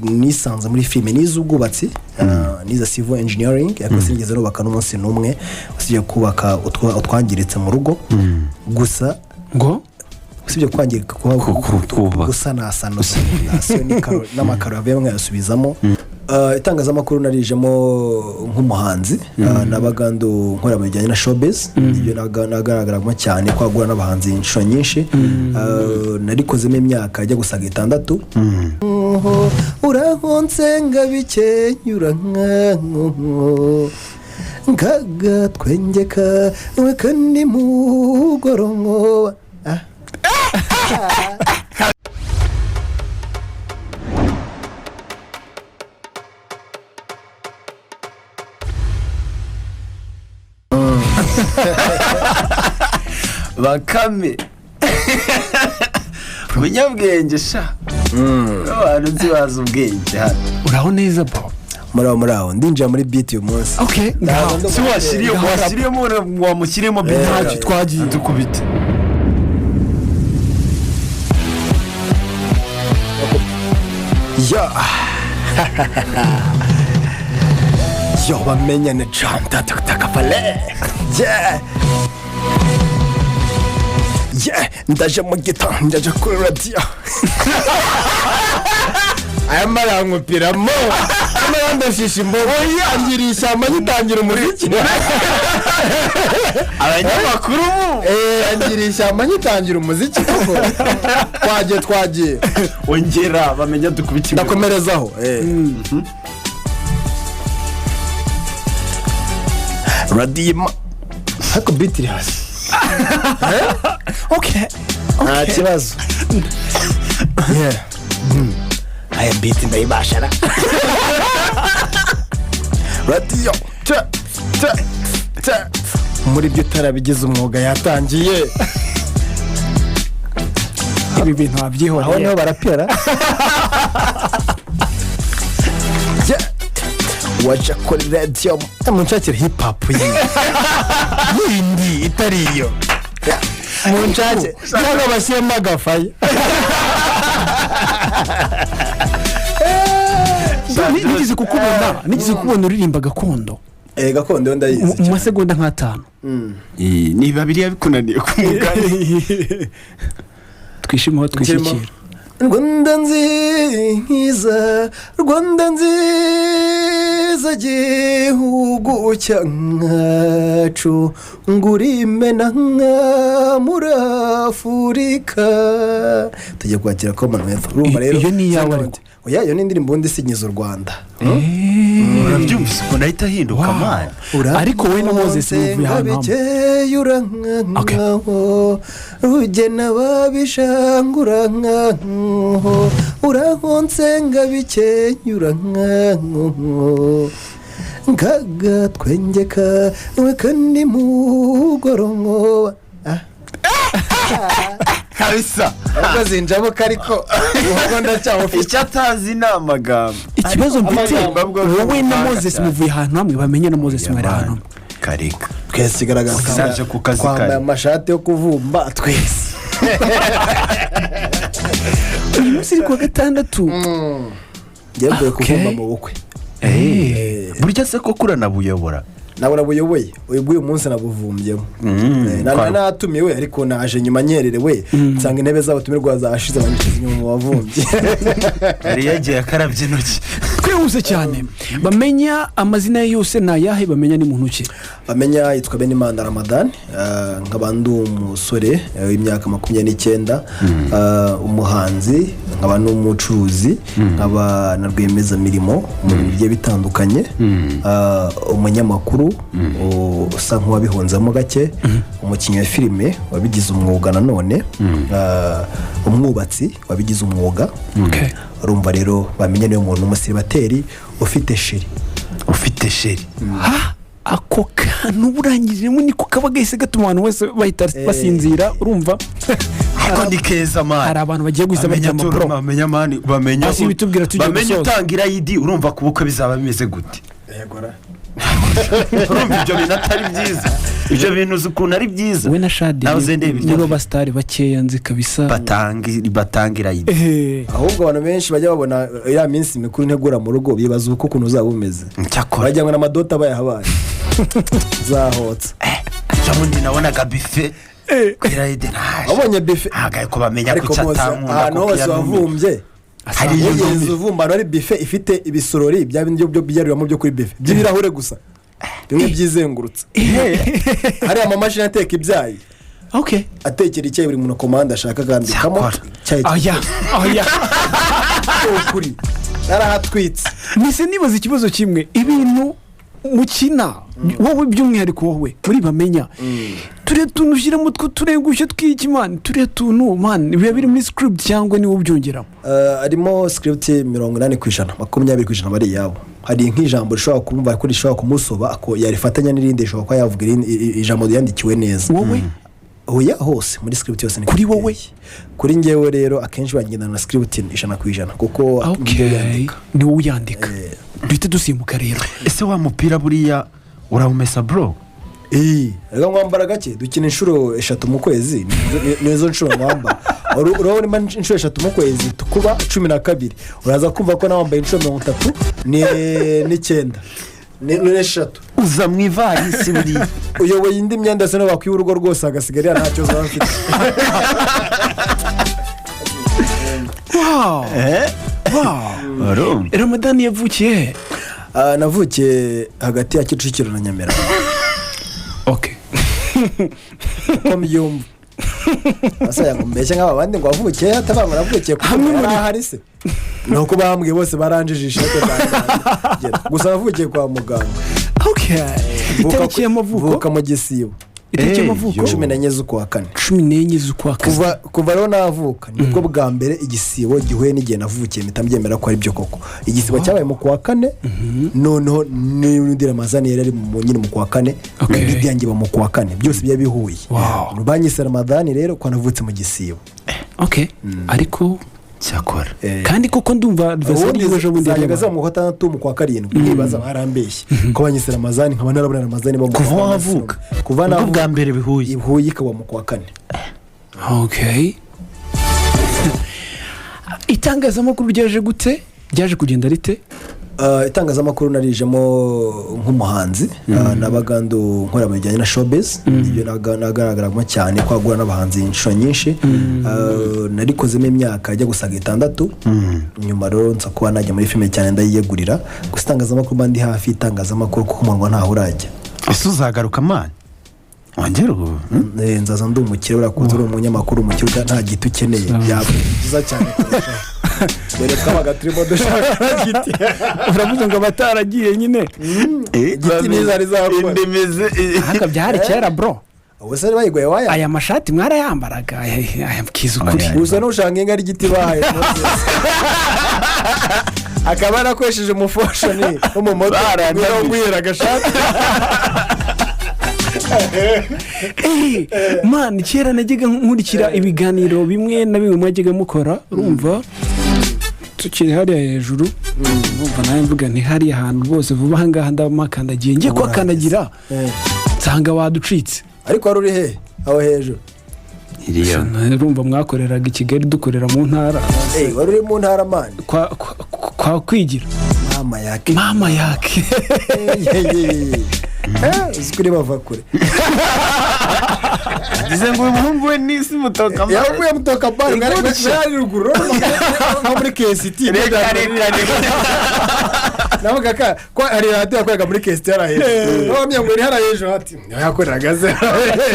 nisanze muri filime n'iz'ubwubatsi niza civil engineering yakoze nigeze rubaka n'umunsi numwe usibye kubaka utwangiritse mu rugo gusa ngo usibye kwangirika gusa nasano n'amakaro yavuyemo yasubizamo itangazamakuru narijemo nk'umuhanzi nabagandu nkora mu bijyanye na showbiz ibyo nagaragaramo cyane kwagura n'abahanzi inshuro nyinshi narikozemo imyaka ijya gusaga 6 urahonse ngabikenyura ngaga twengeka we kandi mugorongo bakame munyabwenge sha abantu nzibaza ubwenge hano uraho neza bo muraho ndinjira muri beat uyu munsi okay si washyiriyemo wamushyiriyemo ntacyo twagiye dukubite yo bamenya ne chanta takafale ndaje mu gitondo ndaje kuri radio aya marangupiramo ndashisha imbogo yangirisha amanyitangira umuziki abanyamakuru yangirisha amanyitangira umuziki kuko twagiye ongera bamenya dukubita ndakomerezaho radima hako bitiri hasi okay nta kibazo aya biti ndayibashara radiyo muri byo tarabigize umwuga yatangiye ibi bintu wabyihoreye aho niho barapira waje kuri radiyo munshakira hip hop yindi itariyo munshake ntabwo bashyiramo agafaya nigeze kukubona uririmba gakondo gakondo ndayizi mu masegonda nk'atanu niba biriya bikunaniye kumugani twishimiye twishyikira Rwanda nziza gihugu cyacu ngurimena muri Afurika tujye kwakira ko Manuel urumva rero iyo ni yawe ariko oya iyo ni indirimbo ndisinyiza u Rwanda urabyumvise ko nahita hinduka man ariko we na Moses muvuye hano rugena babishangura urahonse ngabikenyura ngaga twengeka we kandi mugorongo kabisa abazinjabo kariko uhogo ndacyafite icyatazi n'amagambo ikibazo mfite wowe na Moses muvuye hano hamwe bamenye na Moses mwari hano karika twese igaragaza ku kazi kwambaye amashati yo kuvumba twese umunsi ku gatandatu ngiye kuvumba mu bukwe burya se ko kuranabuyobora nabura buyoboye uyu munsi nabuvumbyemo natumiwe ariko naje nyuma nyererewe nsanga intebe z'abatumirwa zashize abanyikiza inyuma mu bavumbye yari yagiye akarabye intoki twihuse cyane bamenya amazina yose nayahe bamenya ni muntu ki bamenya yitwa Benimana Ramadan nk'abandi umusore w'imyaka 29 umuhanzi nkaba n'umucuruzi nkaba na rwemeza mirimo mu bigiye bitandukanye umunyamakuru usa nk'uwabihonzamo gake umukinnyi wa filime wabigize umwuga nanone umwubatsi wabigize umwuga urumva rero bamenye niyo muntu umusiribateri ufite sheri ako kantu burangijemo niko kaba gahise gatuma abantu bose bahita basinzira urumva ako ni keza man hari abantu bagiye guhita bajya amapro bamenya utanga ID urumva ku bukwe bizaba bimeze gute yagora ibyo bintu atari byiza ibyo bintu uzi ukuntu ari byiza we na Shadi nibo basitari bakeya nzi kabisa batangira ahubwo abantu benshi bajya babona ya minsi mikuru ntegura mu rugo bibaza uko ukuntu uzaba umeze bajya ngo n'amadota bayahabaye zahotse cyangwa nabonaga bife kwirayide naje abonye bife agaye ko bamenya ko cyatankunda ahantu hose wavumbye hari yigeze uvumbano ari bife ifite ibisorori bya bindi byo byariramo byo kuri bife by'ibirahure gusa bimwe byizengurutse hari amamashini ateka ibyayi atekera icyayi buri muntu komanda ashaka akandikamo aya kuri narahatwitse nise nibaza ikibazo kimwe ibintu mukina wowe by'umwihariko wowe muri Bamenya turiya tuntu ushyira mu turengushye tw'iki mani turiya tuntu mani biba biri muri script cyangwa niwo ubyongeramo harimo script 80% 20% bari yabo hari nk'ijambo rishobora kumva ko rishobora kumusoba ako yarifatanya n'irindi rishobora kuba yavuga ijambo yandikiwe neza wowe oya hose muri script yose kuri wowe kuri ngewe rero akenshi bagendana na script 100% kuko ni wowe uyandika duhita dusimbuka rero ese wa mupira buriya urawumesa bro reka mwambara gake dukina inshuro 3 mu kwezi nizo nshuro mwamba urabona inshuro 3 mu kwezi tukuba 12 uraza kumva ko nawambaye inshuro 30 9 n'eshatu uza mu ivarisi buri uyoboye indi myenda se n'abakwiye urugo rwose agasigara ntacyo zafite wow Ramadan yavukiye navukiye hagati ya Kicukiro na Nyamera ko mbyumva asa yangombeshye nk'abandi ngo wavukiye atabanga navukiye hamwe hari se nuko bambwiye bose baranjijisha gusa navukiye kwa muganga itariki y'amavuko mu Gisibo itariki y'amavuko 14 z'ukwa kane 14 z'ukwa kane kuva rero navuka nibwo bwa mbere Igisibo gihuye n'igihe navukiye mitambyemera ko ari byo koko Igisibo cyabaye mu kwa kane noneho n'indi Ramazani yari mu nyine mu kwa kane n'ibyangiye mu kwa kane byose bya bihuye banyise Ramadani rero ko navutse mu Gisibo ariko cyakora kandi koko ndumva adversary y'ejo bundi yagaza mu gatandatu mu kwa 7 nibaza barambeshye ko banyise Ramazani nkaba narabona Ramazani bo kuva wavuka kuva na bwa mbere bihuye ikaba mu kwa 4 itangazamakuru ryaje gute ryaje kugenda rite itangazamakuru narijemo nk'umuhanzi n'abagando nkora mu bijyanye na showbiz ibyo nagaragaramo cyane kwagura n'abahanzi inshuro nyinshi narikozemo imyaka ajya gusaga 6 nyuma rero nza kuba najya muri filime cyane ndayiyegurira gusa itangazamakuru bandi hafi itangazamakuru kuko umunwa ntaho urajya ese uzagaruka man wongera ubu nzaza ndi umukire urakunze uri umunyamakuru umukire nta giti ukeneye byiza cyane mbere twabaga turimo dushaka giti uravuze ngo bataragiye nyine giti nizari zakora haka byari kera bro ubuse bayigoye waya aya mashati mwarayambaraga aya mkiza ukuri gusa nushanga inga ari giti bahaye akaba nakoresheje umufosho ni mu moto ngwira gashati man kera najyaga nkurikira ibiganiro bimwe na bimwe mwajyaga mukora urumva tukiri hariya hejuru urumva nawe mvuga nti hari ahantu bose vuba ahangaha ndamakandagiye ngiye kwakandagira nsanga waducitse ariko wari uri he aho hejuru urumva mwakoreraga i Kigali dukorera mu ntara wari uri mu ntara mani kwa kwigira mama yake uzikuri bava kure dize ngo umuhungu we nisi mutoka yavuye mutoka bari ngari ruguru nko muri KCT naho kaka ko ari radio yakorega muri KCT yarahe no myango iri harayejo ati yakoragaze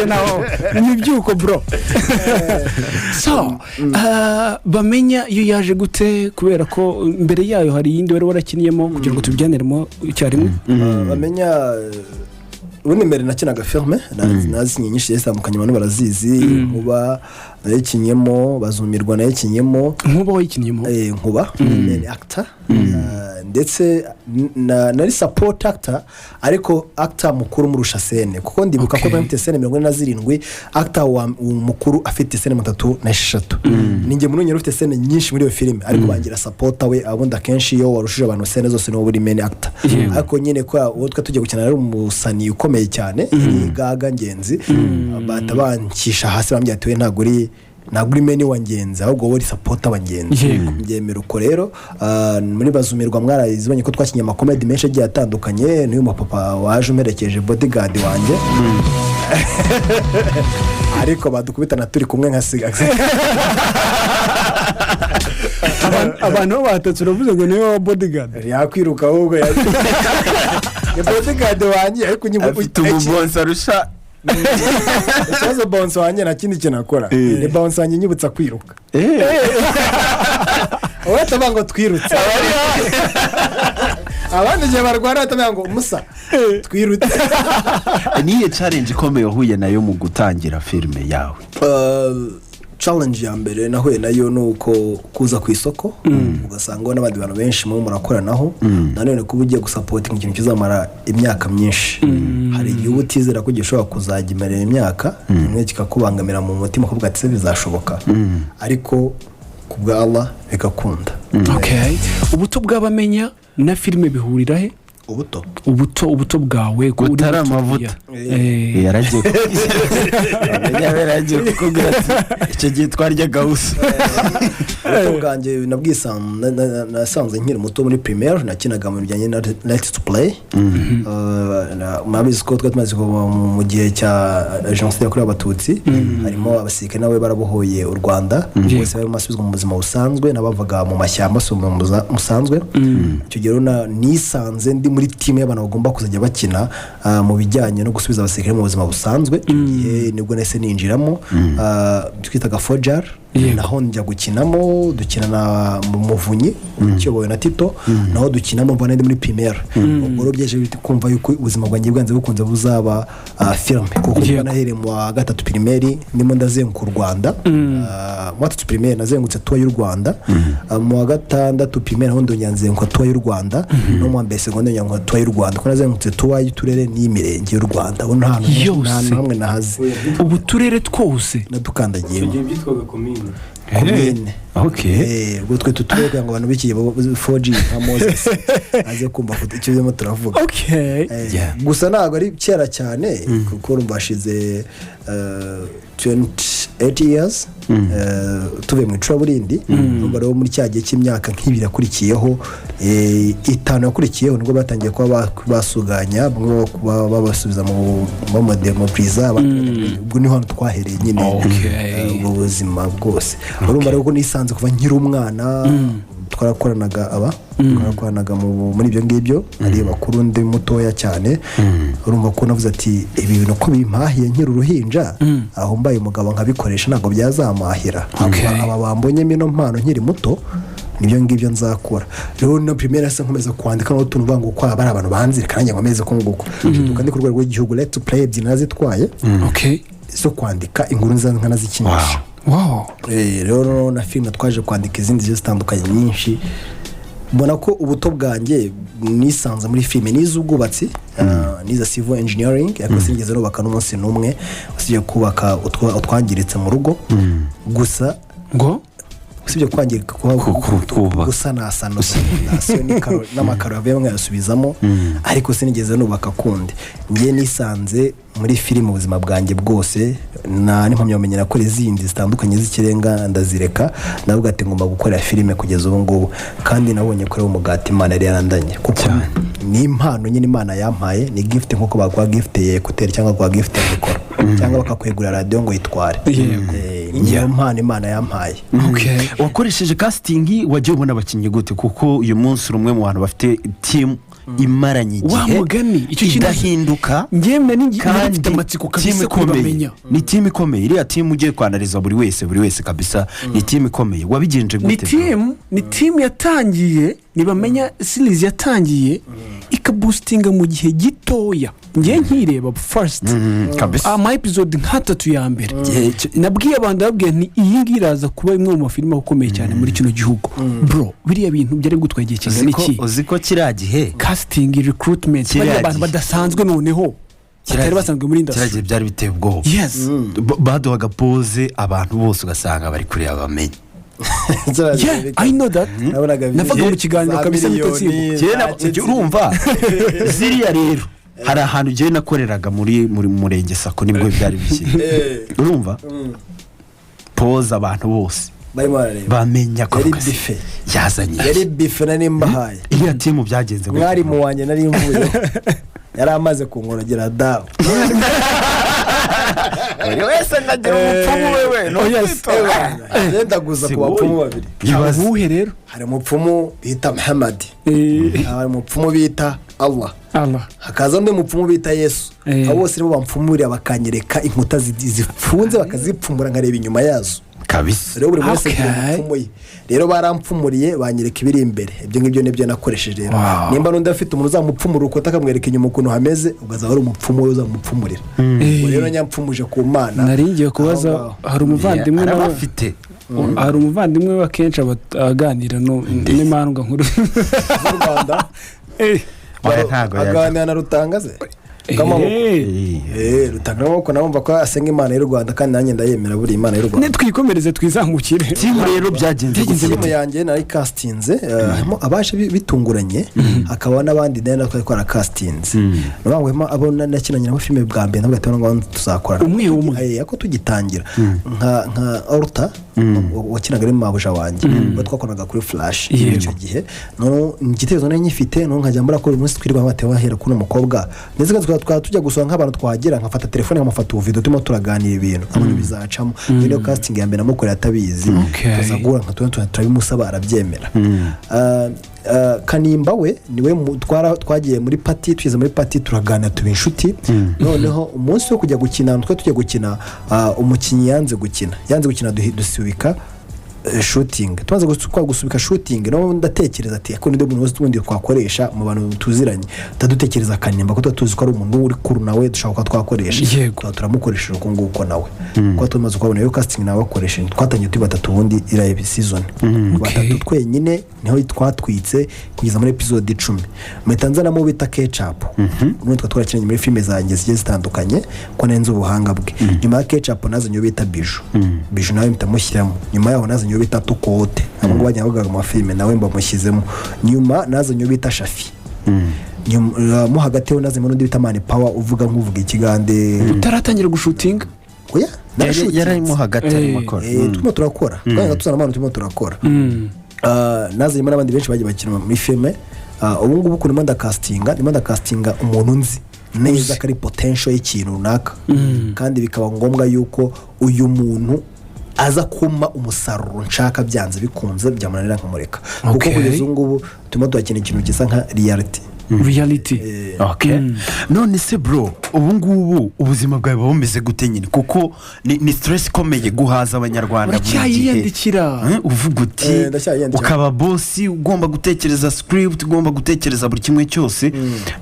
naho nibyuko bro so Bamenya iyo yaje gute kubera ko mbere yayo hari yindi wari warakiniyemo kugira ngo tubyaneremo icyarimwe Bamenya ubundi mbere nakinaga filime nazinye nyinshi zitandukanye abantu barazizi Nkuba nayikinyemo Bazumirwa nayikinyemo Nkuba wayikinyemo Nkuba ni actor ndetse nari support actor ariko actor mukuru murusha scene kuko ndibuka ko bamite scene 47 actor wa mukuru afite scene 36 ninjye munonye ufite scene nyinshi muri iyo filime ariko bangira support we abunda kenshi yo warushije abantu scene zose no buri main actor ariko nyine ko uwo tujye gukina ari umusani ukomeye cyane Gaga Ngenzi batabankisha hasi bambye atiwe ntaguri meni wangenzi ahubwo wori support abangenzi ngemera uko rero muri Bazumirwa mwarayizibanye ko twakinye ama comedy menshi agiye atandukanye n'uyu mupapa waje umerekeje bodyguard wanjye ariko badukubitana turi kumwe nka siga abantu batatse uravuze ngo niwe wa bodyguard yakwiruka ahubwo ya bodyguard wanjye ariko afite umubonsa arusha ikibazo bounce wanjye nta kindi kintu akora ni bounce wanjye nyibutsa kwiruka wowe tabango twirutse abandi gihe barwana batavuga ngo musa twirutse niye challenge ikomeye uhuye nayo mu gutangira filime yawe challenge ya mbere nahuye nayo nuko kuza ku isoko ugasanga n'abandi bantu benshi mu murakoranaho nanone kuba ugiye gusupporting ikintu kizamara imyaka myinshi hari igihe utizera ko gishobora kuzajya imbere imyaka imwe kikakubangamira mu mutima kuvuga ati bizashoboka ariko kubwa Allah bigakunda. Okay, ubuto bw'Abamenya na filime bihurira he? ubuto bwawe ko utari amavuta yaragiye yaragiye kukubwira ati icyo gihe twarya gausa ubwanjye nasanze nkiri muto muri primaire nakinaga mu bijyanye na Let's to Play mabizi ko twamaze mu gihe cya jenoside yakorewe abatutsi harimo abasirikare nawe barabohoye u Rwanda bose bari masubizwa mu buzima busanzwe nabavaga mu mashyamba musanzwe icyo gihe nisanze ndi muri team y'abantu bagomba kuzajya bakina mu bijyanye no gusubiza abasirikare mu buzima busanzwe nibwo nese ninjiramo twitaga Fojar naho njya gukinamo dukinana mu Muvunyi cyobowe na Tito naho dukinamo mbona ndi muri primaire ubwo byeje kumva yuko ubuzima bwanjye bwanze bukunze buzaba film kuko nahere mu wa gatatu primaire ndimo ndazenguka u Rwanda mu gatatu primaire nazengutse tuwa y'u Rwanda mu wa gatandatu primaire aho ndonyanzenguka tuwa y'u Rwanda no mu mbere secondaire nyanguka tuwa y'u Rwanda ko nazengutse tuwa y'uturere n'imirenge y'u Rwanda ubu nta hamwe nahaze ubu turere twose nadukandagiye byitwaga komine. Okay. Gutwe tutureka ngo abantu bikiye 4G nka Moses aze kumva ko icyo byo turavuga. Okay. Gusa ntago ari cyera cyane kuko rumbashize 28 years tuve mu Traburindi numva rero muri cyagiye cy'imyaka nk'ibiri akurikiyeho itanu yakurikiyeho nubwo batangiye kuba basuganya babasubiza mu demo priza ubwo niho twahereye nyine mu buzima bwose urumva rero ko nisanze kuva nkiri umwana twarakoranaga muri ibyo ngibyo ari bakuru ndi mutoya cyane urumva ko navuze ati ibi bintu ko bimpahiye nkiri uruhinja aho mbaye umugabo nkabikoresha ntabwo byazamahira aba bambonye mino mpano nkiri muto nibyo ngibyo nzakora rero na primaire se nkomeza kwandika no tuntu vango kwa bari abantu banzirika nanjye nkomeze ko nguko kandi ku rwego rw'igihugu Let's Play byinazitwaye so kwandika inkuru nkanazikinisha rero na filime twaje kwandika izindi zitandukanye nyinshi mbona ko ubuto bwanjye nisanze muri filime n'iz'ubwubatsi niza civil engineering ariko sinigeze nubaka n'umunsi n'umwe usibye kubaka utwangiritse mu rugo gusa ngo usibye kwangirika gusa nasano n'amakaro bamwe yasubizamo ariko sinigeze nubaka kundi ngiye nisanze muri filime ubuzima bwanjye bwose n'impamya bamenyera ko izindi zitandukanye z'ikirenga ndazireka navuga ati ngomba gukora filime kugeza ubu ngubu kandi nabonye ko ari umugati Imana yari yarandanye kuko ni impano nyine Imana yampaye ni gift nkuko bagwa gift ye kutera cyangwa bagwa gift mikoro cyangwa bakakwegura radio ngo yitware niyo mpano Imana yampaye. Wakoresheje casting wagiye ubona abakinnyi gute kuko uyu munsi rumwe mu bantu bafite team imaranye igihe wa mugani icyo kidahinduka ngemwe n'ingifite amatsiko kabisa kubamenya ni team ikomeye iriya team ugiye kwanariza buri wese kabisa ni team ikomeye wabigenje gute ni team yatangiye nibamenya series yatangiye ikabuza gusitinga mu gihe gitoya ngiye nkireba first ama episode nk'atatu ya mbere nabwiye abantu babwiye nti iyi ngiyi iraza kuba imwe mu mafilime akomeye cyane muri kino gihugu bro biriya bintu byari gutwaye igihe kingana iki uzi ko kiriya gihe casting recruitment bari abantu badasanzwe noneho batari basanzwe muri industry kiriya gihe byari biteye ubwoba baduhaga pose abantu bose ugasanga bari kureba Bamenya. Yeah, I know that. Nafaga mu kiganiro kabisa nitasibuka urumva ziriya rero hari ahantu ugiye nakoreraga muri murenge sako nibwo byari bikiri urumva pose abantu bose Bamenya ko yazanye yari bife na nimbahaye iriya timu byagenze mwari mu wanjye nari mvuye yari amaze kunkorogera dawe buri wese ngagira umupfumu wewe yenda guza ku bapfumu babiri ubuhe rero hari umupfumu bita Muhammad hari umupfumu bita Allah hakaza undi mupfumu bita Yesu abo bose nibo bamfumurira bakanyereka inkuta zifunze bakazipfumura nkareba inyuma yazo kabisa rero buri wese yapfumuye rero barampfumuriye banyereka ibiri imbere ibyo ngibyo nibyo nakoresheje rero nimba n'undi afite umuntu uzamupfumura uko akamwereka inyuma ukuntu hameze ugaza ari umupfumu we uzamupfumurira rero nyampfumuje ku Mana naringiye kubaza hari umuvandimwe nawe afite hari umuvandimwe we akenshi aganira n'imandwa nkuru mu Rwanda aganira na Rutangaze rutanga amaboko nabumva ko asenga Imana y'u Rwanda kandi nanjye ndayemera buri Imana y'u Rwanda twikomereze twizamukire timu rero byagenze timu yanjye nari castinze harimo abaje bitunguranye hakaba n'abandi nayo twari castinze nabangwemo abo nakinanye na filime bwa mbere nabwo ngo tuzakorana umwe yako tugitangira nka Orta wakinaga ari mabuja wanjye twakoraga kuri Flash icyo gihe none igitekerezo nari nyifite none nkajya muri akora umunsi twirwa batewe bahera kuno mukobwa ndetse tujya gusura nk'abantu twagera nkafata telefone nkamufata ubuvido turimo turaganira ibintu abantu bizacamo iyo casting ya mbere namukorera atabizi tuzagura nka turabimusaba arabyemera Kanimba we niwe twagiye muri party twize muri party turagana tuba inshuti noneho umunsi wo kujya gukina tujya gukina umukinnyi yanze gukina dusubika shooting tumaze gusubika shooting no ndatekereza ati ko nido umuntu wese tundi twakoresha mu bantu tuziranye tadutekereza Kanimba ko tuzi ko ari umuntu uri kuru nawe dushaka twakoresha turamukoresha uko nguko nawe ko tumaze kubona iyo casting nawe bakoresha twatanye tuba batatu ubundi ira season batatu twenyine niho twatwitse kugeza muri episode 10 metanzana mu bita Kecapu n'utwo twarakinanye muri filime zanjye zigiye zitandukanye ko nenze ubuhanga bwe nyuma ya Kecapu nazanye bita Bijou nawe mtamushyiramo nyuma yaho nazanye bita Tukote ngo bajya bavuga mu filime nawe mbamushyizemo nyuma nazanye bita Shafi mu hagati ho nazanye n'undi bita Mani Power uvuga nk'uvuga ikigande utaratangira gushutinga oya yararimo hagati y'amakora turimo turakora twanga tuzana abantu turimo turakora nazanye n'abandi benshi bagiye bakina muri filime ubu ngubu ko ndimo ndakastinga umuntu nzi neza kari potential y'ikintu runaka kandi bikaba ngombwa yuko uyu muntu aza kuma umusaruro nshaka byanze bikunze byamunanira nkamureka kuko kugeza ngubu turimo turakina ikintu gisa nka reality none se bro ubu ngubu ubuzima bwawe bumeze gute nyine kuko ni stress ikomeye guhaza abanyarwanda buri gihe uvuga uti ukaba boss ugomba gutekereza script ugomba gutekereza buri kimwe cyose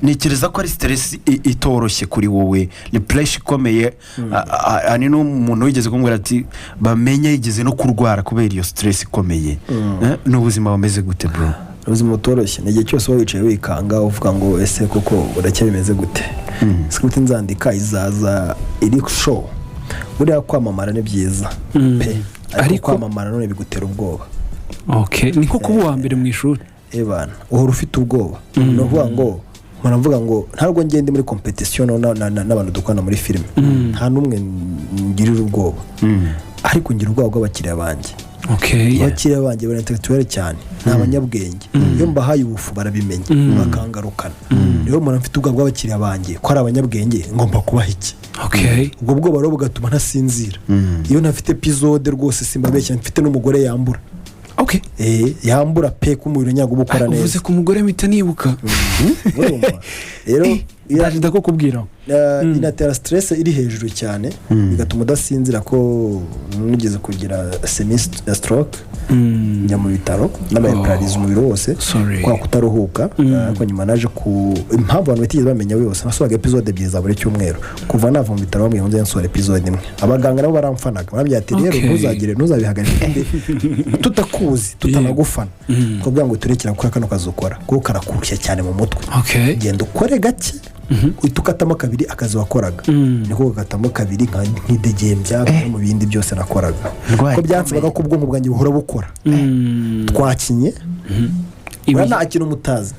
nekereza ko ari stress itoroshye kuri wowe ni pressure ikomeye ani no umuntu wigeze kumbwira ati Bamenya yigeze no kurwara kubera iyo stress ikomeye n'ubuzima bumeze gute bro ubuzima butoroshye ni igihe cyose wicaye wikanga uvuga ngo ese koko uracye bimeze gute script nzandika izaza iri show buriya kwamamara ni byiza ariko kwamamara none bigutera ubwoba ni nko kuba uwa mbere mu ishuri bana uhora ufite ubwoba no kuvuga ngo muravuga ngo ntabwo ngende muri competition n'abantu dukwana muri filime nta numwe ngirira ubwoba ariko ngira ubwoba bw'abakiriya banjye abakiriya banjye bari intellectuel cyane ni abanyabwenge iyo mbahaye ubufu barabimenya bakangarukana niyo umuntu afite ubwoba bw'abakiriya banjye ko ari abanyabwenge ngomba kubaha iki ubwo bwoba rero bugatuma ntasinzira iyo ntafite episode rwose simbabeshya mfite n'umugore yambura yambura pe ko umubiri nyago bukora neza uvuze ku mugore mpita nibuka rero ndashida ko kubwira inatera stress iri hejuru cyane bigatuma udasinzira ko nugeze kugira semi stroke njya mu bitaro n'abaparalize umubiri wose kwa kutaruhuka ko nyuma naje ku impamvu abantu batigeze bamenya wose nasobaga episode ebyiri za buri cyumweru kuva nava mu bitaro bamwe nze nsora episode imwe abaganga nabo baramfanaga barambye ati rero ntuzabihagarike tutakuzi tutanagufana kugira ngo turekera kuri kano kazi ukora kuko karakurushya cyane mu mutwe genda ukore gake ukatamo kabiri akazi wakoraga niko ukatamo kabiri nk'idegembya mu bindi byose nakoraga ko byansabaga ko ubwonko bwanjye buhora bukora twakinye nta kintu mutazi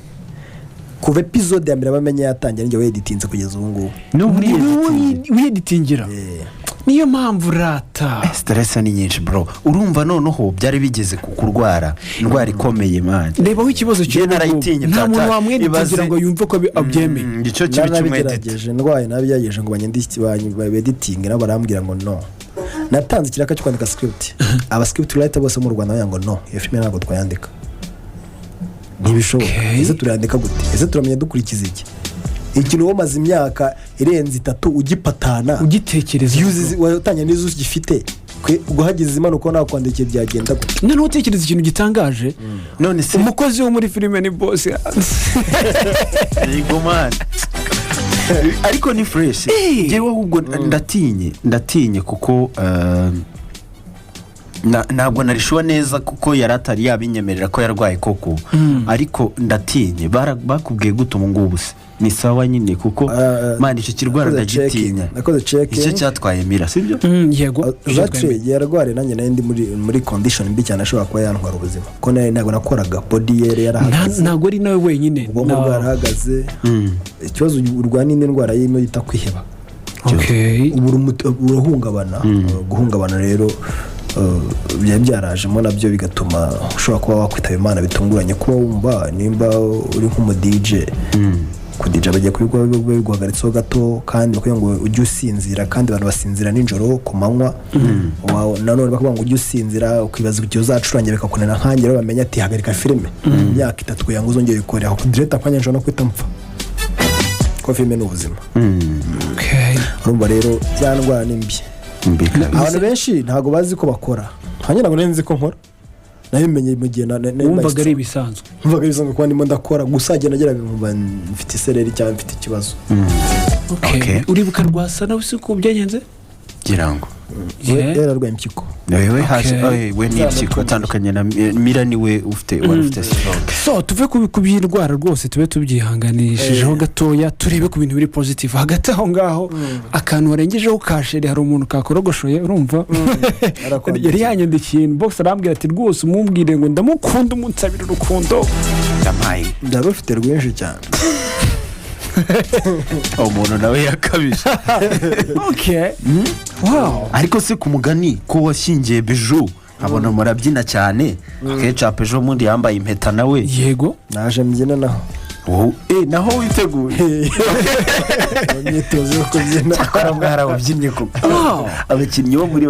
kuva episode ya mbere bamenye yatangira njye weditinze kugeza ubu ngubu weditingira niyo mpamvu rata stress ni nyinshi bro urumva noneho byari bigeze kurwara indwara ikomeye man reba ikibazo cyo nta muntu wamweditingira ngo yumve ko abyemeye icyo kibi cy'umweditinge ndwaye nabyageje ngo banyeditinge nabo barambwira ngo no natanze ikiraka cyo kwandika script aba script writer bose mu Rwanda baya ngo no iyo filime ntabwo twayandika ntibishoboka ese turandika gute ese turamenya dukurikiza iki ikintu wamaze imyaka irenze 3 ugipatana ugitekereza watanya n'izo gifite guhagiza imanuka naho kwandikira byagenda gute none utekereza ikintu gitangaje none se umukozi wo muri filime ni boss yego man ariko ni fresh jewe ahubwo ndatinye kuko ntabwo narishuwa neza kuko yaratari yabinyemerera ko yarwaye koko ariko ndatinye bakubwiye gutuma ngubu se ni sawa nyine kuko man icyo kirwara ndagitinya icyo cyatwaye mira sibyo yego yarware nanjye ndi muri condition mbi cyane ashobora kuba yantwara ubuzima ko ntabwo nakoraga body yere yarahagaze ntabwo ari nawe wenyine ubwonko bwarahagaze ikibazo urwana n'indwara y'ino yita kwiheba urahungabana guhungabana rero byarajemo nabyo bigatuma ushobora kuba wakwitaba Imana bitunguranye kuba wumva nimba uri nk'umu DJ ku DJ bagiye kubiguhagaritseho gato kandi bakubwira ngo ujye usinzira kandi abantu basinzira nijoro ku manywa nanone bakubwira ngo ujye usinzira ukibaza igihe uzacurangira bikakunena nkange rero bamenya ati hagarika filime imyaka 3 kugira ngo uzongere ukore aho director kwanya njona kwita mpfa ko filime ni ubuzima urumva rero cyangwa ni mbi abantu benshi ntago bazi ko bakora hanyuma ngo nzi ko nkora nabimenye mu gihe wumvaga ari ibisanzwe ko ndimo ndakora gusa agenda ageraga nkumva mfite isereri cyangwa mfite ikibazo uribuka rwasa nawe se ko byagenze girango yararwaye impyiko wewe haje we ni impyiko atandukanye na mira niwe ufite stroke so tuve ku by'indwara rwose tube tubyihanganishijeho gatoya turebe ku bintu biri positive hagati aho ngaho akantu warengejeho kashere hari umuntu kakorogoshoye urumva yari yanyandikiye box arambwira ati rwose umumbwire ngo ndamukunda umunsabira urukundo ndamaye ndarufite rwinshi cyane umuntu nawe yakabije wow ariko se ku mugani ko washingiye Bijou abona murabyina cyane Kecapu ejo mundi yambaye impeta nawe yego naje mbyina naho naho witeguye imyitozo yo kubyina akora mwara wabyinnye kuko abakinnyi bo muri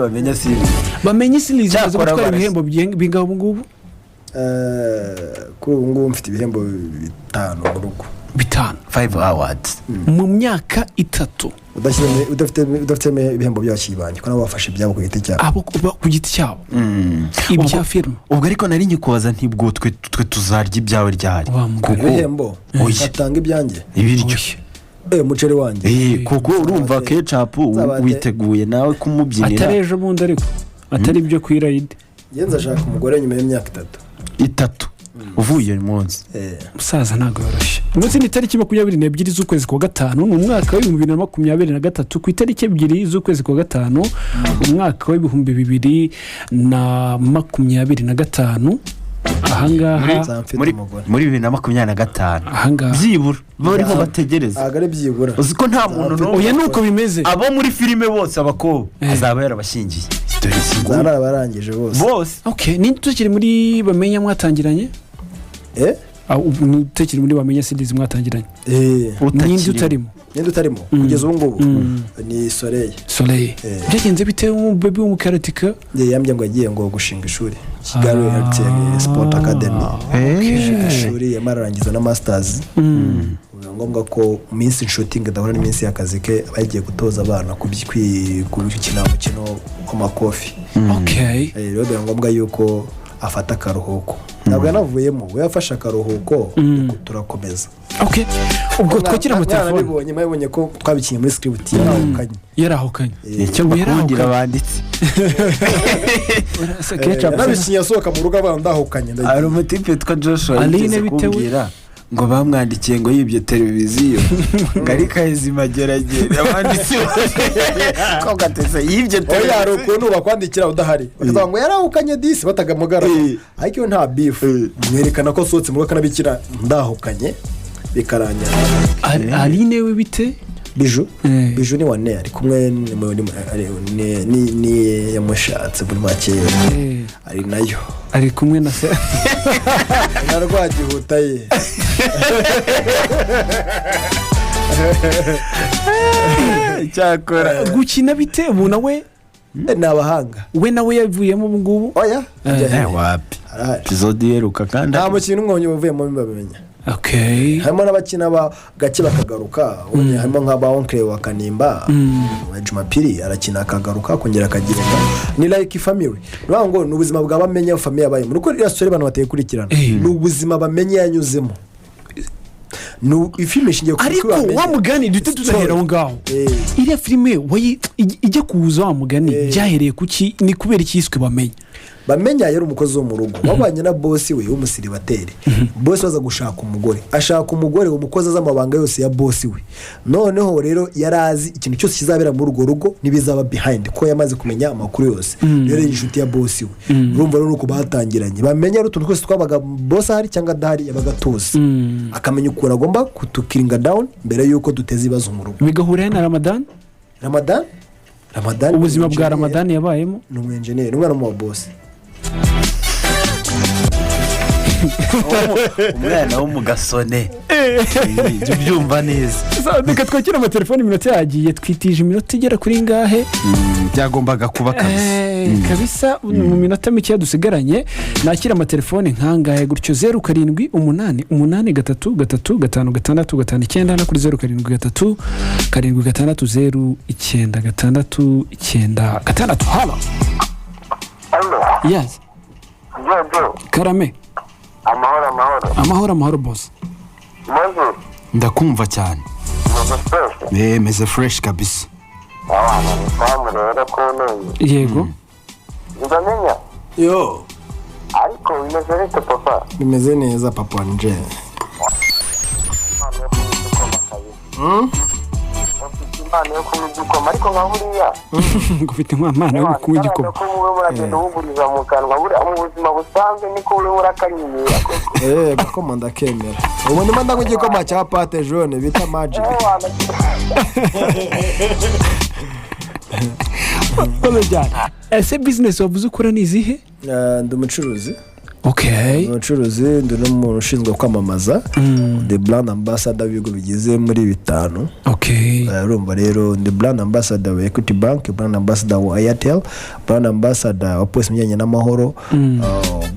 bamenye series bazo gutwara ibihembo bingaho ubu ngubu kuri ubu ngubu mfite ibihembo 5 mu rugo 5 awards mu myaka 3 udafite ibihembo by'abakibanye ko nabo bafashe ibyabo ku giti cyabo abo ku giti cyabo ibya film ubwo ariko nari nyikubaza ntibwo twe tuzarya ibyawe ryari kuko ibihembo atanga ibyanjye ibiryo umuceri wanjye kuko urumva Kecapu witeguye nawe kumubyinira atareje bundi ariko atari ibyo kwirayide yenza ashaka umugore nyuma y'imyaka 3 uvuye munsi musaza ntago yoroshye umunsi ni tariki 22 z'ukwezi kwa gatanu mu mwaka wa 2023 ku itariki 2 z'ukwezi kwa gatanu umwaka wa 2025 ahangaha muri 2025 ahangaha byibura barimo bategereza agare byibura uziko nta muntu oya nuko bimeze abo muri filime bose abakobwa azaba yarabashingiye zara barangije bose ni tukiri muri Bamenya mwatangiranye utekiri muri Bamenya series mwatangiranye nindi utarimo kugeza ubu ngubu ni Soleil byagenze bite baby w'umukaratika yambye ngo agiye ngo gushinga ishuri Kigali Sport Academy ishuri yamararangiza na masters ngombwa ko mu minsi shooting adahura n'iminsi y'akazi ke aba yagiye gutoza abana gukina umukino w'amakofi. Rero biba ngombwa yuko afata akaruhuko. Ntabwo yanavuyemo, we yafashe akaruhuko turakomeza. Ubwo twakira mu telefone mwabonye ko twabikinye muri script yarahukanye icyo bakundira banditse Kecapu nabisinye asohoka mu rugo abana ndahukanye. Ari umutipe twa Joshua Aline bitewe ngo bamwandikiye ngo yibye televiziyo ngari kahezi mageragere abanditse ko gatese yibye televiziyo yari ukuntu bakwandikira udahari bakavuga ngo yarahukanye disi batagamugara ariko nta beef mwerekana ko sohotse mu rugo kanabikira ndahukanye bikarangira. Aline we bite Bijou ni wane ari kumwe ni yamushatse muri make ari nayo ari kumwe na se narwagihuta ye cyakora gukina bite ubu nawe ni abahanga we nawe yavuyemo ubu ngubu oya wapi episode yeruka kandi nta mukino umwe wavuyemo Bamenya. Harimo n'abakina gake bakagaruka harimo nk'aba onkle wa Kanimba Jumapili arakina akagaruka kongera akagenda ni like family niyo ngo ni ubuzima bwa Bamenya family yabaye muri ko irasore abantu bateye kurikirana ni ubuzima Bamenya yanyuzemo no ifilme shingiye ku ariko wa mugani dute tuzahera aho ngaho iriya filime ijya kuza wa mugani byahereye kuki ni kubera ikiswe Bamenya yari umukozi wo mu rugo wabanye na boss we w'umusiribateri boss waza gushaka umugore umukozi azamabanga yose ya boss we noneho rero yarazi ikintu cyose kizabera muri urwo rugo nibizaba behind ko yamaze kumenya amakuru yose rero inshuti ya boss we urumva rero uko batangiranye Bamenya ari utuntu twese twabaga boss hari cyangwa dahari yabagatose akamenya ukuntu agomba kutukiringa down mbere yuko duteze ibibazo mu rugo bigahura na Ramadan ubuzima bwa Ramadan yabayemo ni umu-engineer umwana mu boss umwana wo mu gasone ibyo byumva neza reka twakira amatelefoni iminota yagiye twitije iminota igera kuri ngahe byagombaga kuba kabisa mu minota mike dusigaranye nakira amatelefoni nkangahe gutyo 0788335556 no kuri 0737609696. Halo yes Jojo Karame amahoro boss ndakumva cyane meze fresh kabisa yego Bamenya yo ariko bimeze neza papa bimeze neza papa nje impano yo kunywa igikoma ariko nka buriya ngufite impano yo kunywa igikoma ko wowe muragenda uhuguriza mu kanwa buriya mu buzima busanzwe niko wowe murakanyimira gakoma ndakemera ubu ndimo ndanywa igikoma cya pate jaune bita magic ese business wavuze ukora ni izihe? Ndi umucuruzi umucuruzi ndi n'umuntu ushinzwe kwamamaza the brand ambassador w'ibigo bigize muri 5 urumva rero ndi brand ambassador wa Equity Bank, brand ambassador wa Airtel, brand ambassador wa Police Mujyanye n'amahoro,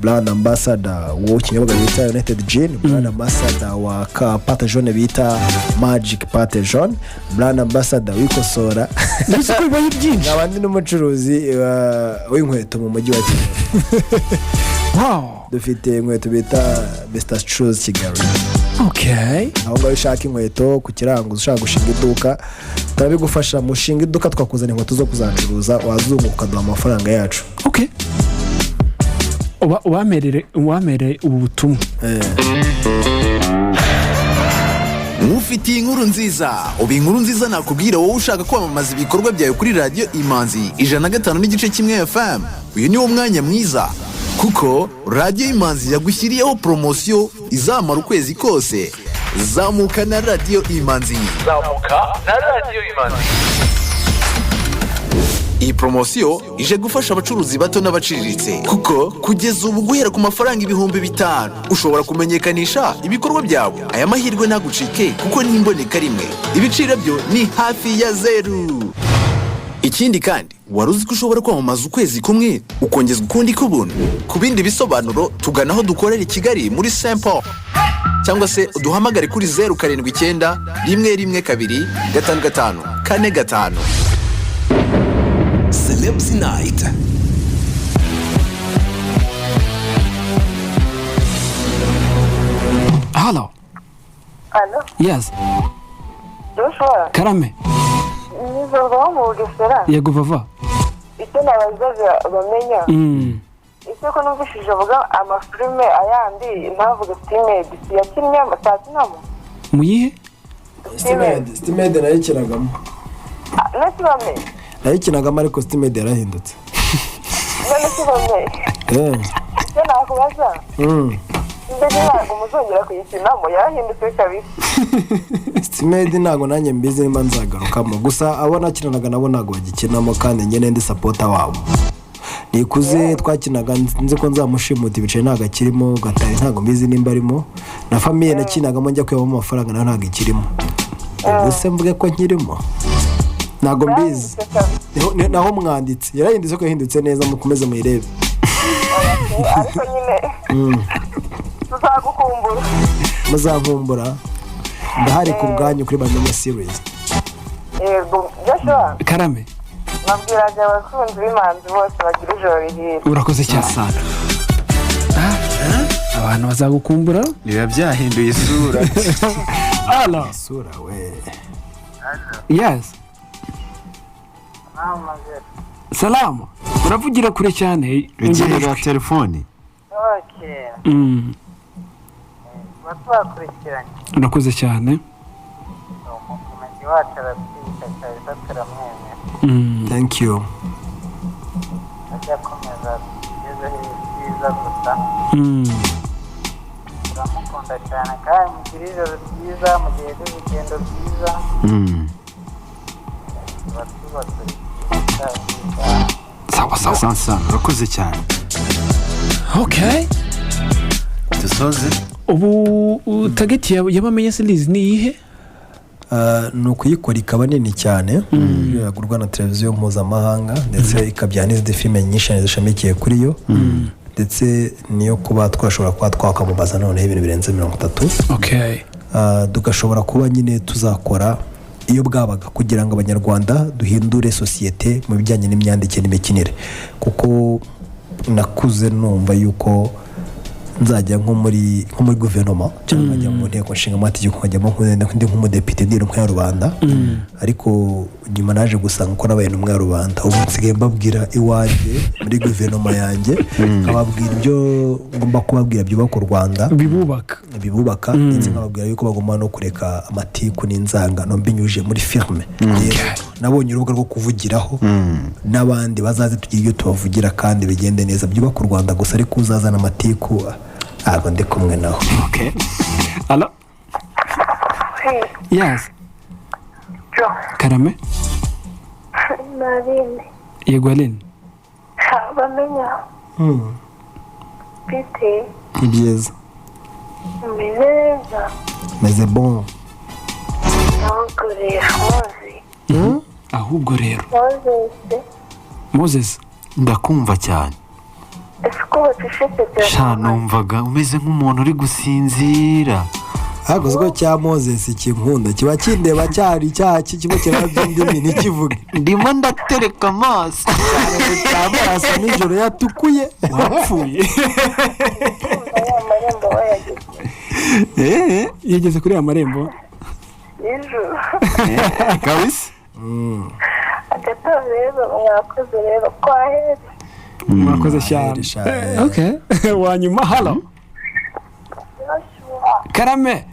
brand ambassador wa kinyobwa bita United Gin, brand ambassador wa pate jaune bita Magic pate jaune, brand ambassador w'ikosora abandi n'umucuruzi w'inkweto mu mujyi wa Kigali. Dufite inkweto bita Mr. Shoes Kigali. Aho ngaho ushaka inkweto ku kirango ushaka gushinga iduka turabigufasha mushinga iduka twakuzana inkweto zo kuzacuruza wazunguka ukaduha amafaranga yacu. Uwamerere ubu butumwa ufitiye inkuru nziza inkuru nziza nakubwira wowe ushaka kwamamaza ibikorwa byawe kuri radio Imanzi 105.1 FM. Uyu ni wo mwanya mwiza kuko radio Imanzi yagushyiriyeho promotion izamara ukwezi kose. Zamuka na radio Imanzi. Iyi promotion ije gufasha abacuruzi bato n'abaciriritse kuko kugeza ubu guhera ku mafaranga 5,000 ushobora kumenyekanisha ibikorwa byawe. Aya mahirwe ntagucike kuko n'imboneka rimwe, ibiciro byo ni hafi ya zero. Ikindi kandi waruzi ko ushobora kwamamaza ukwezi kumwe ukongezwa ukundi k'ubuntu. Ku bindi bisobanuro tugana aho dukorera i Kigali muri Saint Paul. cyangwa se uduhamagare kuri 079 112 55 Celebs Night. Hello. Alo, Yes. Joshua, Karame. nizorwa mu Bugesera. Yego vava. Icyo nabazaga bamenya. Icyo ko numvishije avuga amafilme ayandi ntavuga Steamed. Yakinnye amasakinamo. Muyihe? Steamed nayikinagamo. Nasibame. Nayikinagamo ariko Steamed yarahindutse. None sibame. Icyo nakubaza. Mbere ntabwo muzongera kuyikinamo yarahindutse kabisa. Steamed ntabwo nanjye mbizi nimba nzagarukamo gusa abo nakinanaga nabo ntabwo bagikinamo kandi njye ndi supporter wabo. Nikuze twakinaga nzi ko nzamushimuta ibice ntabwo akirimo gatari ntabwo mbizi nimba arimo na famille nakinagamo njya kuyabamo amafaranga nayo ntabwo ikirimo. Ubuse mvuge ko nkirimo ntabwo mbizi naho mwanditse yarahindutse ko yahindutse neza mukomeze muyirebe. Ariko nyine tuzagukumbura. Muzavumbura ndahari ku bwanyu kuri Bamenya series. Yego Joshua. Karame. Nabwiraga abakunzi b'imanzi bose bagira ijoro rihira. Urakoze cyane. Abantu bazagukumbura biba byahinduye isura. Ala. Sura we. Yes. Salamu. Uravugira kure cyane. Ugera telefone. Okay. Batwakurikiranye. Urakoze cyane. Umukomeje wacu arabyibuka cyane bataramwemera. Thank you. Ajya komeza kugeza heza gusa. Turamukunda cyane kandi mugira ijoro ryiza mu gihe cy'urugendo rwiza. Sawa urakoze cyane. Okay. Dusoze. Ubu target y'abamenya series ni iyihe? Ni ukuyikora ikaba nini cyane yagurwa na televiziyo mpuzamahanga ndetse ikabyara n'izindi filime nyinshi zishamikiye kuri yo ndetse niyo kuba twashobora kuba twakamubaza noneho ibintu birenze 30. Okay. Tugashobora kuba nyine tuzakora iyo bwabaga kugira ngo abanyarwanda duhindure sosiyete mu bijyanye n'imyandikire n'imikinire kuko nakuze numva yuko nzajya nko muri guverinoma cyangwa nkajya mu nteko nshinga amategeko nkajyamo ndi nk'umudepite ndi n'umwe ya rubanda ariko nyuma naje gusanga ko nabaye n'umwe ya rubanda ubu nsigaye mbabwira iwanjye muri guverinoma yanjye nkababwira ibyo ngomba kubabwira byubaka u Rwanda bibubaka ndetse nkababwira yuko bagomba no kureka amatiku n'inzangano mbinyuje muri firme nabonye urubuga rwo kuvugiraho n'abandi bazaze tugira ibyo tubavugira kandi bigende neza byubaka u Rwanda gusa ariko uzazana amatiku abo ndi kumwe naho. Okay. Hello. Yes. Jo. Karame. Marine. Yego Aline. Bamenya. Pite. Ibyiza. Meza. Meze bon. Ahubwo rero. Moses. Ndakumva cyane. Numvaga umeze nk'umuntu uri gusinzira. Hagozwe cya Moses kinkunda kiba kindeba cyari cyaki kiba kirabyindimi ntikivuge. Ndimo ndatereka amaso. Amaso nijoro yatukuye wapfuye. Yigeze kuri amarembo. Bijou. Kabisa. Rero mwakoze rero kwahera. Mwakoze cyane. Okay. Wanyuma halo. Karame.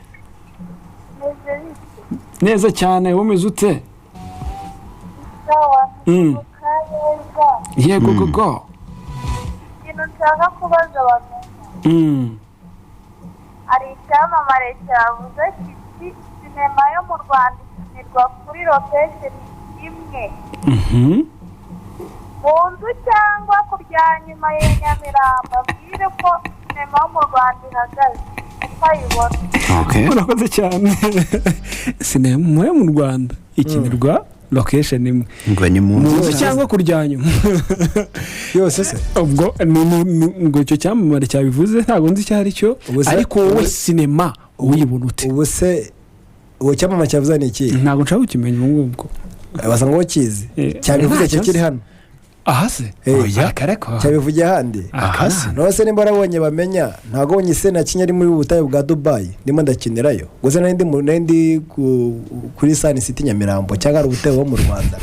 Neza cyane umeze ute? Sawa. Yego gogo. Ikintu nshaka kubaza abantu. Hari icyamamare cyavuze kiti sinema yo mu Rwanda ikinirwa kuri location imwe. Mu nzu cyangwa ku bya nyuma ya Nyamirambo bwire ko sinema yo mu Rwanda ihagaze ukayibona. Okay. Urakoze cyane. Sinema yo mu Rwanda ikinirwa location imwe. Ngo ni mu nzu cyangwa kurya nyuma. Yose se. Ubwo ngo cyo cyamamare cyabivuze ntago nzi cyari cyo ariko wowe sinema uyibona ute ubu se uwo cyamama cyavuze ni iki ntabwo nshaka kukimenya ubu ngubwo basanga ngo kizi cyabivuze cyo kiri hano aha se cyabivuye ahandi nose nimba arabonye bamenya ntabwo bonye se na Kenya ari muri butayu bwa Dubai ndimo ndakinirayo gusa ndi kuri Sun City Nyamirambo cyangwa ari ubutayu wo mu Rwanda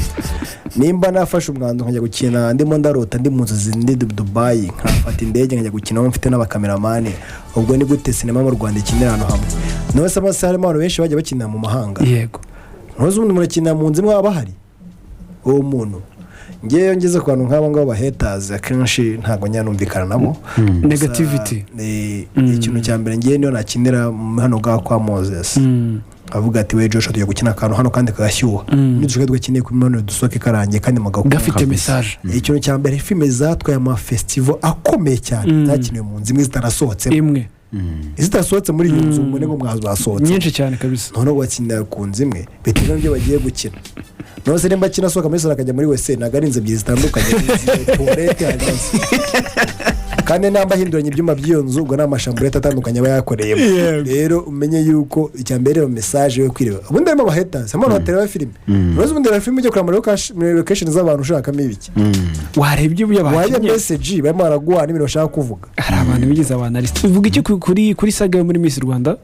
nimba nafashe umwanzuro nkajya gukina ndimo ndarota ndi mu nzozi ndi Dubai nkafata indege nkajya gukina aho mfite n'abakameramani ubwo ni gute sinema mu Rwanda ikinira hano hamwe nose amasaha harimo abantu benshi bajya bakinira mu mahanga yego nose umuntu murakina mu nzi mwaba bahari uwo muntu ngewe ngeze ku bantu nk'abo ngabo bahetazi akenshi ntabwo nyanumvikana nabo negativity ikintu cya mbere ngewe niyo nakinira hano bwa kwa Moses avuga ati we Joshua tugiye gukina akantu hano kandi kagashyuha nidushoboye dukeneye ku mibonano dusohoke karangiye kandi gafite message ikintu cya mbere filime zatwaye ama festival akomeye cyane zakiniwe mu nzi imwe zitarasohotse imwe izitasohotse muri iyo nzu mbone ngo mwazasohotse nyinshi cyane kabisa none wakinira ku nzi imwe bitewe n'ibyo bagiye gukina nose nimba kina sohoka muri sala akajya muri wese nagarinze ebyiri zitandukanye toilette hagati kandi namba hinduranye ibyuma by'iyo nzu ubwo n'amashamburete atandukanye aba yakoreyemo rero umenye yuko icya mbere iyo message yo kwireba ubundi harimo abahetasi hamwe baterera filime nose ubundi rero filime ujya kureba muri location z'abantu ushakamo ibiki warebye ibyo bakinnye wajya message barimo baraguha n'ibintu bashaka kuvuga hari abantu bigize abanaliste uvuga iki kuri saga yo muri Miss Rwanda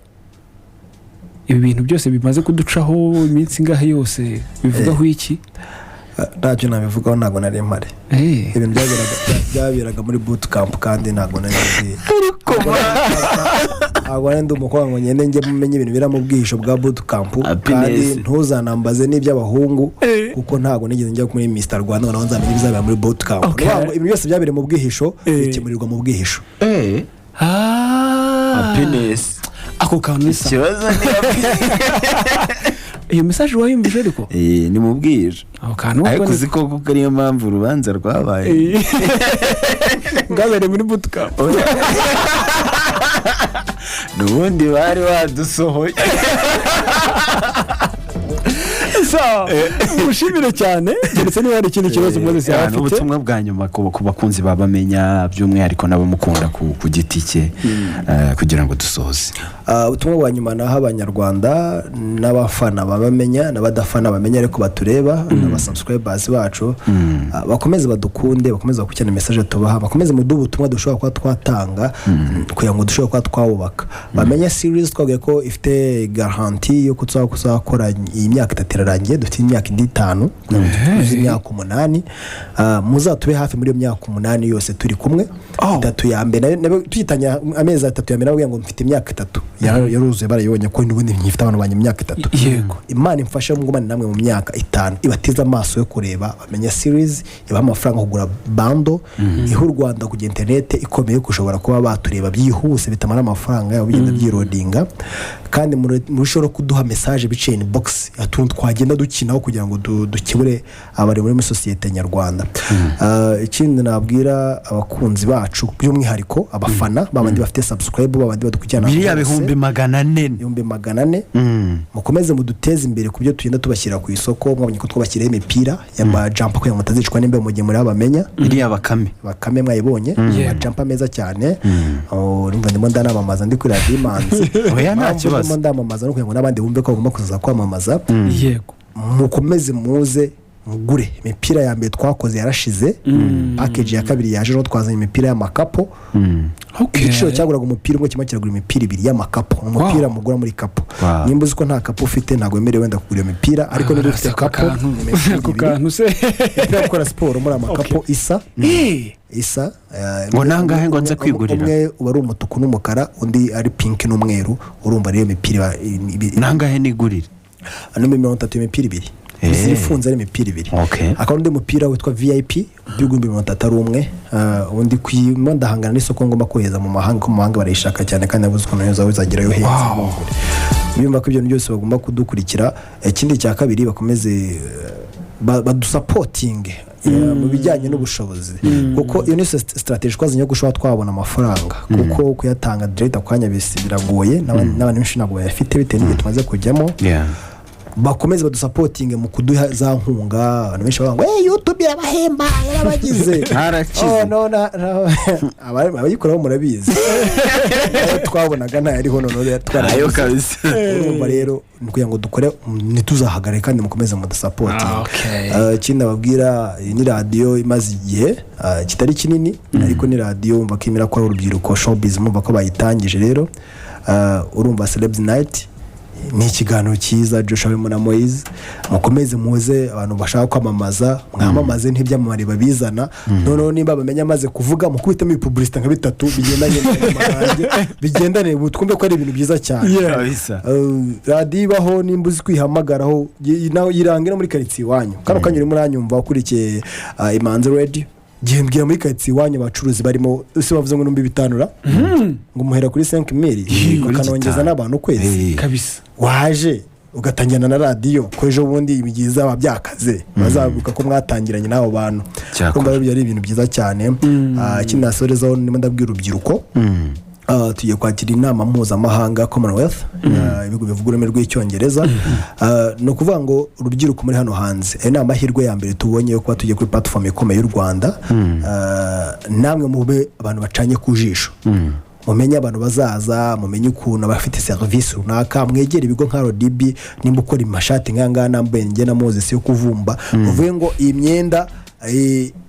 ibi bintu byose bimaze kuducaho iminsi ngahe yose bivugaho iki ntacyo nabivugaho ntabwo nari mpari ibintu byaberaga muri bootcamp kandi ntabwo nari ntabwo nari ndi umukobwa ngo ngende njye mumenye ibintu bira mu bwihisho bwa bootcamp kandi ntuzanambaze n'iby'abahungu kuko ntabwo nigeze njya muri Mr Rwanda naho nzamenye ibizabera muri bootcamp ibintu byose byabereye mu bwihisho bikemurirwa mu bwihisho happiness ako kantu nisa ikibazo iyo message wayumvise ariko ni mu bwije ako kantu ariko uzi ko ariyo mpamvu urubanza rwabaye ngabere muri bootcamp n'ubundi bari badusohoye mushimire cyane ndetse niba hari ikindi kibazo Moses yafite ubutumwa bwa nyuma ku bakunzi babamenya by'umwihariko n'abamukunda ku giti cye kugira ngo dusoze ubutumwa bwa nyuma naho abanyarwanda n'abafana babamenya n'abadafana bamenya ariko batureba n'abasubscribers bacu bakomeze badukunde bakomeze bakurikirane message tubaha bakomeze mu ubutumwa dushobora kuba twatanga kugira ngo dushobore kuba twawubaka bamenya series twavuye ko ifite garantie yo kuzakora imyaka 3 irarangiye dufite imyaka 5 imyaka 8 muzatube hafi muri iyo myaka 8 yose turi kumwe 3 ya mbere tuyitanya amezi 3 ya mbere navuga ngo mfite imyaka 3 yaruzuye barayibonye ko n'ubundi nkifite abantu banye imyaka 3 yego Imana imfashe ngumane namwe mu myaka 5 ibatiza amaso yo kureba bamenya series iba amafaranga kugura bando ihu Rwanda ku internet ikomeye kushobora kuba batureba byihuse bitamara amafaranga yabo bigenda byirodinga kandi mushobora kuduha message biciye in box atuntu twagenda dukinaho kugira ngo dukibure abari muri societe nyarwanda ikindi nabwira abakunzi bacu by'umwihariko abafana babandi bafite subscribe babandi badukurikirana biriya bihumbi 400 mukomeze muduteze imbere kubyo tugenda tubashyira ku isoko mwabonye ko twabashyiriye imipira ya jump ko mutazicwa nimbe mu gihe muri abamenya biriya bakame mwayibonye jump ameza cyane urumva ndimo ndanamamaza ndi kuri Diamonds oya nta kibazo ndimo ndamamaza no kugira ngo nabandi bumve ko bagomba kuzaza kwamamaza yego mukomeze muze mugure imipira ya mbere twakoze yarashize package ya kabiri yaje no twazanye imipira y'amakapo igiciro cyaguraga umupira umwe kimwe kiragura imipira 2 y'amakapo umupira mugura muri kapo nimba uzi ko nta kapo ufite ntago wemerewe wenda kugura imipira ariko niba ufite kapo ako kantu se gukora siporo muri amakapo isa ngo nangahe ngo nze kwigurira umwe uba ari umutuku n'umukara undi ari pink n'umweru urumva rero imipira nangahe nigurira ano 30 imipira 2 zifunze ari imipira 2 akaba undi mupira witwa VIP by'ugumbi 31 undi kwimandahangana n'isoko ngomba kohereza mu mahanga ko mu mahanga barayishaka cyane kandi nabuze ko neza uzagerayo henze bimba ko ibyo byose bagomba kudukurikira ikindi cya kabiri bakomeze badusapotinge mu bijyanye n'ubushobozi kuko iyo ni strategy twazanye gushobora twabona amafaranga kuko kuyatanga direct akwanya biragoye n'abantu benshi nabo bayafite bitewe n'ibyo tumaze kujyamo bakomeze badusapotinge mu kuduha za nkunga. Abantu benshi bavuga ngo YouTube irabahemba yarabagize abayikoraho murabizi twabonaga ntayariho none twarayo kabisa. Urumva rero ni kugira ngo dukore ntituzahagarare kandi mukomeze mudusapotinge. Ikindi babwira ni radiyo imaze igihe kitari kinini ariko ni radiyo bakimira ko urubyiruko showbiz mumva ko bayitangije. Rero urumva Celebs Night ni ikiganiro cyiza Joshua harimo na Moise, mukomeze muze abantu bashaka kwamamaza mwamamaze ntibyamamare babizana. Noneho nimba bamenya amaze kuvuga mukubitamo ibipublicité nka bitatu bigendanye n'amarange bigendane twumve ko ari ibintu byiza cyane. Radio ibaho nimba uzi kwihamagaraho yirangira muri quartier wanyu kano kanyuri muri anyumva ukurikiye Imanzi Radio gihembwira muri quartier wanyu abacuruzi barimo use bavuze ngo numbi bitanura ngo muhera kuri 5000 bakanongeza n'abantu kwezi kabisa. Waje ugatangirana na radio ko ejo bundi ibigiza ababyakaze bazaguka ko mwatangiranye n'abo bantu. Kumva ari ibintu byiza cyane. Ikindi nasorezaho ndimo ndabwira urubyiruko tugiye kwakira inama mpuzamahanga Commonwealth ibigo bivuga ururimi rw'icyongereza. No kuvuga ngo urubyiruko muri hano hanze ari amahirwe ya mbere tubonye ko tugiye kuri platform ikomeye y'u Rwanda. Namwe mube abantu bacanye ku jisho mumenye abantu bazaza mumenye ukuntu bafite service runaka mwegera ibigo nka RDB nimba ukora imashati nkanga nambaye nge na Moses yo kuvumba uvuye ngo iyi myenda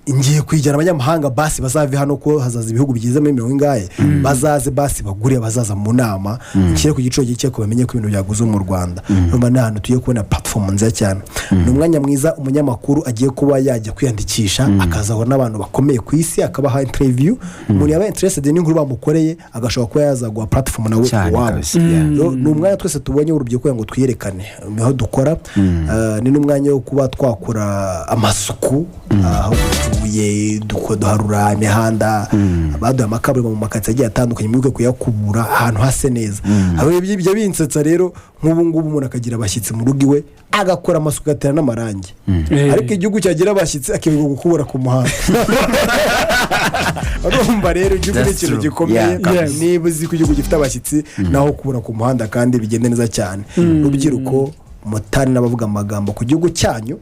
ngiye kwijyana abanyamahanga basi bazave hano ko hazaza ibihugu bigize muri 100 bazaze basi bagure bazaza mu nama kire ku gico gike ko bamenye ko ibintu byaguze mu Rwanda. Numva n'ahantu tugiye kubona platform nziza cyane. N'umwanya mwiza umunyamakuru agiye kuba yajya kwiyandikisha akazaho n'abantu bakomeye ku isi akabaha interview muri aba interested n'inkuru bamukoreye agashobora kuba yazagwa platform nawe wabo. N'umwanya twese tubonye urubyiruko ngo twiyerekane aho dukora. Ni n'umwanya wo kuba twakora amasuku aho tuye duharura imihanda abaduha amakaburimbo mu makatsi agiye atandukanye mu kuyakubura ahantu hase neza. Abo ibyo binsetsa rero nk'ubu ngubu umuntu akagira abashyitsi mu rugo iwe agakora amasuku gatera n'amarangi ariko igihugu cyagira abashyitsi akibigo gukubura ku muhanda. Urumva rero igihugu ni ikintu gikomeye niba uzi ko igihugu gifite abashyitsi naho kubura ku muhanda kandi bigende neza cyane. Urubyiruko mutari n'abavuga amagambo ku gihugu cyanyu.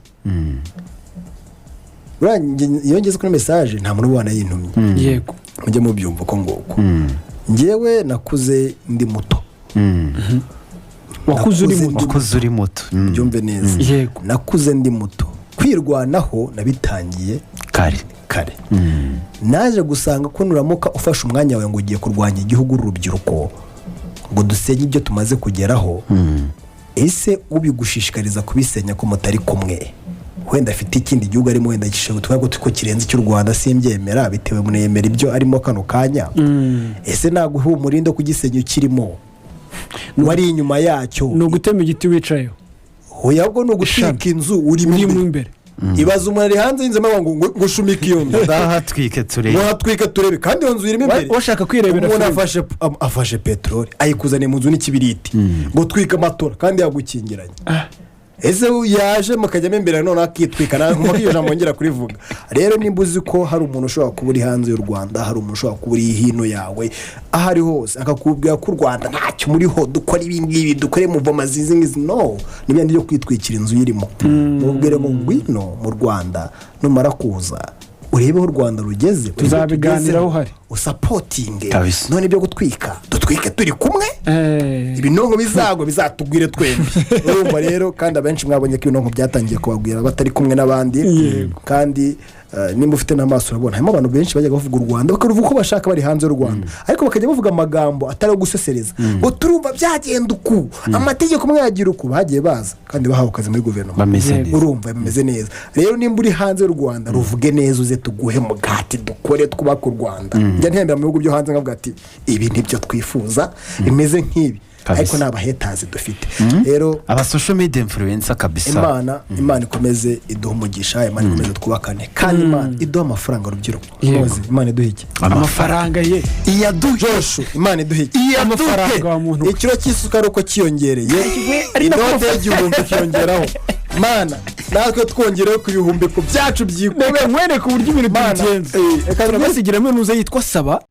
Iyo ngeze kuri message nta muntu ubona yintumye yego mujye mubyumva ko ngoko ngewe nakuze ndi muto. wakuze uri muto byumve neza. Yego nakuze ndi muto kwirwanaho nabitangiye kare. Naje gusanga ko nuramuka ufashe umwanya wawe ngo ugiye kurwanya igihugu urubyiruko ngo dusenye ibyo tumaze kugeraho ese ubigushishikariza kubisenya ko mutari kumwe wenda afite ikindi gihugu arimo wenda gishoboye twego tuko kirenze cy'u Rwanda simbyemera bitewe muneyemera ibyo arimo kano kanya. Ese naguhumurinde kugisenya ukirimo wari inyuma yacyo no gutema igiti wicayo hoyabwo no gushika inzu urimo imbere. Ibaza umuntu hanze y'inzu ngo shumike iyo nzu ndahatwike turebe kandi iyo nzu irimo imbere washaka kwirebera umuntu afashe petrol ayikuzane mu nzu n'ikibiriti ngo twika amatora kandi yagukingiranye. Ese yaje mukajyamo imbere none akitwika nk'uko mwongera kurivuga. Rero nimba uzi ko hari umuntu ushobora kuba uri hanze y'u Rwanda hari umuntu ushobora kuba uri hino yawe ahari hose akakubwira ko u Rwanda ntacyo muriho dukora ibingibi dukore muvoma zizingizi no nibyo kwitwikira inzu irimo. Mubwire ngo ngwino mu Rwanda numara kuza urebe aho u Rwanda rugeze tuzabiganiraho hari usapotinge none byo gutwika dutwike turi kumwe ibinonko bizagwa bizatugwire twembi. Urumva rero kandi abenshi mwabonye ko ibinonko byatangiye kubagwira batari kumwe n'abandi kandi nimba ufite n'amaso urabona harimo abantu benshi bajya bavuga u Rwanda bakaruvuga uko bashaka bari hanze y'u Rwanda ariko bakajya bavuga amagambo atari gusesereza ngo turumva byagenda uku amategeko mwagira uku bagiye baza kandi bahawe akazi muri guverinoma urumva bameze neza. Rero nimba uri hanze y'u Rwanda ruvuge neza uze tuguhe mugati dukore twubaka u Rwanda. Njya ntembera mu bihugu byo hanze nkavuga ati ibi nibyo twifuza bimeze nk'ibi ariko n'abahetazi dufite. Rero aba social media influencer kabisa Imana ikomeze iduha umugisha Imana ikomeze twubakane kandi Imana iduha amafaranga urubyiruko. Imana iduha iki amafaranga ye Joshua Imana iduha iki amafaranga wa muntu ikiro cy'isukari uko kiyongereye inote y'igihumbi kiyongeraho Mana natwe twongereho ku bihumbi ku byacu byikube mwene ku buryo ibintu byigenze reka basigira nuze yitwa Saba